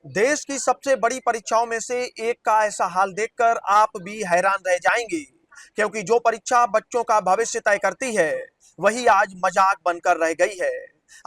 देश की सबसे बड़ी परीक्षाओं में से एक का ऐसा हाल देखकर आप भी हैरान रह जाएंगे, क्योंकि जो परीक्षा बच्चों का भविष्य तय करती है, वही आज मजाक बनकर रह गई है।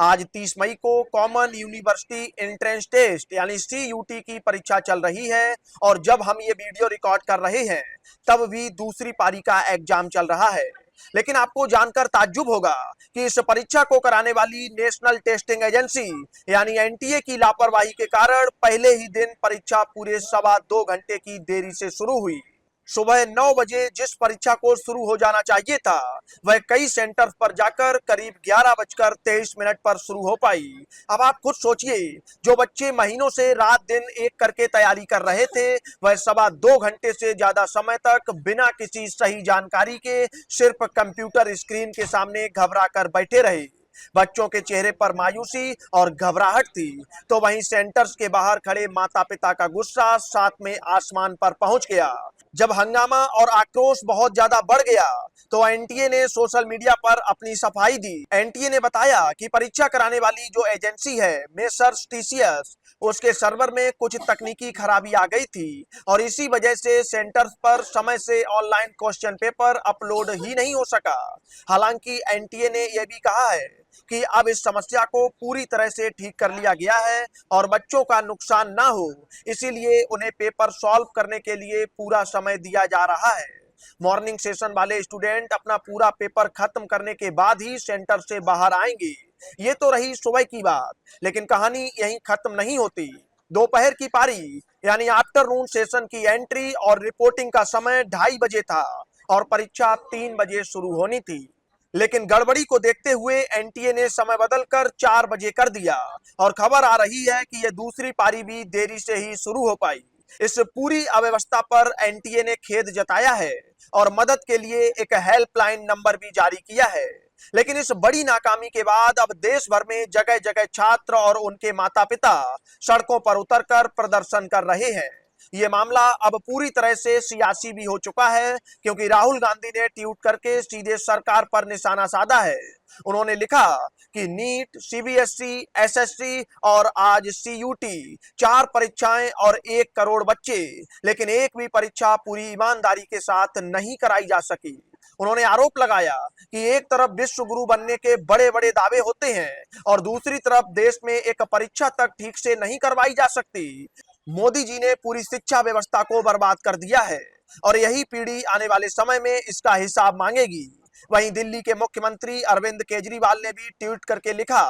आज 30 मई को कॉमन यूनिवर्सिटी एंट्रेंस टेस्ट यानी सीयूटी की परीक्षा चल रही है और जब हम ये वीडियो रिकॉर्ड कर रहे हैं, तब भी दूसरी पारी का एग्जाम चल रहा है। लेकिन आपको जानकर ताज्जुब होगा कि इस परीक्षा को कराने वाली नेशनल टेस्टिंग एजेंसी यानी एनटीए की लापरवाही के कारण पहले ही दिन परीक्षा पूरे 2.25 घंटे की देरी से शुरू हुई। सुबह 9 बजे जिस परीक्षा को शुरू हो जाना चाहिए था, वह कई सेंटर पर जाकर करीब 11:23 पर शुरू हो पाई। अब आप खुद सोचिए, जो बच्चे महीनों से रात दिन एक करके तैयारी कर रहे थे, वह 2.25 घंटे से ज्यादा समय तक बिना किसी सही जानकारी के सिर्फ कंप्यूटर स्क्रीन के सामने घबरा कर बैठे रहे। बच्चों के चेहरे पर मायूसी और घबराहट थी, तो वहीं सेंटर्स के बाहर खड़े माता पिता का गुस्सा साथ में आसमान पर पहुंच गया। जब हंगामा और आक्रोश बहुत ज्यादा बढ़ गया, तो एनटीए ने सोशल मीडिया पर अपनी सफाई दी। एनटीए ने बताया कि परीक्षा कराने वाली जो एजेंसी है, मेसर्स टीसीएस, उसके सर्वर में कुछ तकनीकी खराबी आ गई थी और इसी वजह से सेंटर्स पर समय से ऑनलाइन क्वेश्चन पेपर अपलोड ही नहीं हो सका। हालांकि एनटीए ने यह भी कहा है कि अब इस समस्या को पूरी तरह से ठीक कर लिया गया है और बच्चों का नुकसान ना हो, इसीलिए उन्हें पेपर सॉल्व करने के लिए पूरा समय दिया जा रहा है। मॉर्निंग सेशन वाले स्टूडेंट अपना पूरा पेपर खत्म करने के बाद ही सेंटर से बाहर आएंगे। ये तो रही सुबह की बात, लेकिन कहानी यहीं खत्म नहीं होती। दोपहर की पारी यानी आफ्टरनून सेशन की एंट्री और रिपोर्टिंग का समय 2:30 बजे था और परीक्षा 3 बजे शुरू होनी थी। लेकिन गड़बड़ी को देखते हुए एनटीए ने समय बदलकर 4 बजे कर दिया और खबर आ रही है कि यह दूसरी पारी भी देरी से ही शुरू हो पाई। इस पूरी अव्यवस्था पर एनटीए ने खेद जताया है और मदद के लिए एक हेल्पलाइन नंबर भी जारी किया है। लेकिन इस बड़ी नाकामी के बाद अब देश भर में जगह जगह छात्र और उनके माता पिता सड़कों पर उतरकर प्रदर्शन कर रहे हैं। ये मामला अब पूरी तरह से सियासी भी हो चुका है, क्योंकि राहुल गांधी ने ट्वीट करके सीधे सरकार पर निशाना साधा है। उन्होंने लिखा कि नीट, सीबीएसई, एसएससी और आज सीयूटी, 4 परीक्षाएं और 1 करोड़ बच्चे, लेकिन एक भी परीक्षा पूरी ईमानदारी के साथ नहीं कराई जा सकी। उन्होंने आरोप लगाया कि एक तरफ विश्व गुरु बनने के बड़े बड़े दावे होते हैं और दूसरी तरफ देश में एक परीक्षा तक ठीक से नहीं करवाई जा सकती। मोदी जी ने पूरी शिक्षा व्यवस्था को बर्बाद कर दिया है और यही पीढ़ी आने वाले समय में इसका हिसाब मांगेगी। वहीं दिल्ली के मुख्यमंत्री अरविंद केजरीवाल ने भी ट्वीट करके लिखा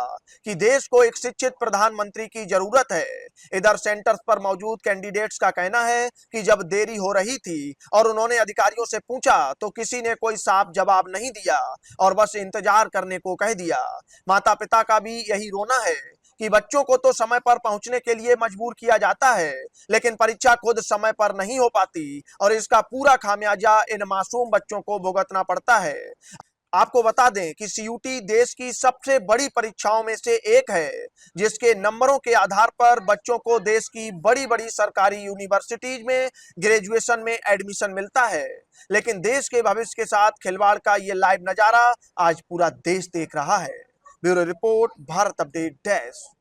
कि देश को एक शिक्षित प्रधानमंत्री की जरूरत है। इधर सेंटर्स पर मौजूद कैंडिडेट्स का कहना है कि जब देरी हो रही थी और उन्होंने अधिकारियों से पूछा, तो किसी ने कोई साफ जवाब नहीं दिया और बस इंतजार करने को कह दिया। माता पिता का भी यही रोना है कि बच्चों को तो समय पर पहुंचने के लिए मजबूर किया जाता है, लेकिन परीक्षा खुद समय पर नहीं हो पाती और इसका पूरा खामियाजा इन मासूम बच्चों को भुगतना पड़ता है। आपको बता दें कि सीयूटी देश की सबसे बड़ी परीक्षाओं में से एक है, जिसके नंबरों के आधार पर बच्चों को देश की बड़ी बड़ी सरकारी यूनिवर्सिटीज में ग्रेजुएशन में एडमिशन मिलता है। लेकिन देश के भविष्य के साथ खिलवाड़ का ये लाइव नजारा आज पूरा देश देख रहा है। Bureau report, Bharat update desk.